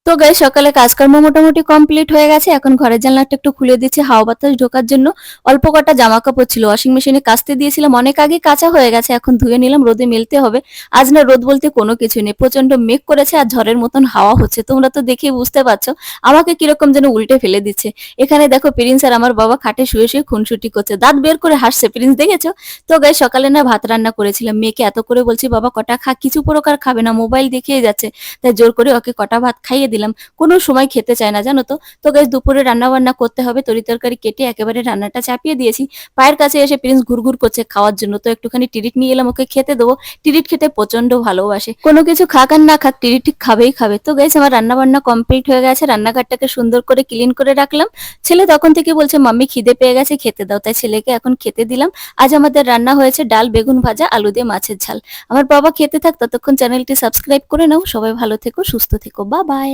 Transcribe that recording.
তো গাইস সকালে কাজকর্ম মোটামুটি কমপ্লিট হয়ে গেছে। এখন ঘরের জানলাটা একটু খুলে দিচ্ছি হাওয়া বাতাস ঢোকার জন্য। অল্প কটা জামা কাপড় ছিল ওয়াশিং মেশিনে কাচতে দিয়েছিলাম, অনেক আগে কাঁচা হয়ে গেছে, এখন ধুয়ে নিলাম, রোদে মেলতে হবে। আজ না রোদ বলতে কোনো কিছু নেই, প্রচন্ড মেঘ করেছে আর ঝড়ের মতন হাওয়া হচ্ছে, তোমরা তো দেখেই বুঝতে পারছো আমাকে কিরকম যেন উল্টে ফেলে দিচ্ছে। এখানে দেখো প্রিন্স আর আমার বাবা খাটে শুয়ে শুয়ে খুনসুটি করছে, দাঁত বের করে হাসছে, প্রিন্স দেখেছো? তো গাইস সকালে না ভাত রান্না করেছিলাম, মেয়েকে এত করে বলছি বাবা কটা খা, কিছু প্রকার খাবে না, মোবাইল দেখিয়ে যাচ্ছে, তাই জোর করে ওকে কটা ভাত খাইয়ে দিলাম। কোনো সময় খেতে চায় না জানো তো। তো গাইস দুপুরে রান্না বান্না করতে হবে, তরিতরকারি কেটে একেবারে রান্নাটা চাপিয়ে দিয়েছি। পায়ের কাছে এসে প্রিন্স ঘুরঘুর করছে খাওয়ার জন্য, তো একটুখানি টিরিট নিয়ে এলাম, ওকে খেতে দেবো। টিরিট খেতে প্রচন্ড ভালোবাসে, কোনো কিছু খাক আর না খাক টিরিট ঠিক খাবেই খাবে। তো গাইস আমার রান্না বান্না কমপ্লিট হয়ে গেছে, রান্নাঘরটাকে সুন্দর করে ক্লিন করে রাখলাম। ছেলে তখন থেকে বলছে মাম্মি খিদে পেয়ে গেছে খেতে দাও, তাই ছেলেকে এখন খেতে দিলাম। আজ আমাদের রান্না হয়েছে ডাল, বেগুন ভাজা, আলু দিয়ে মাছের ঝাল। আমার বাবা খেতে থাক, ততক্ষণ চ্যানেলটি সাবস্ক্রাইব করে নাও। সবাই ভালো থেকো, সুস্থ থেকো, বাই বাই।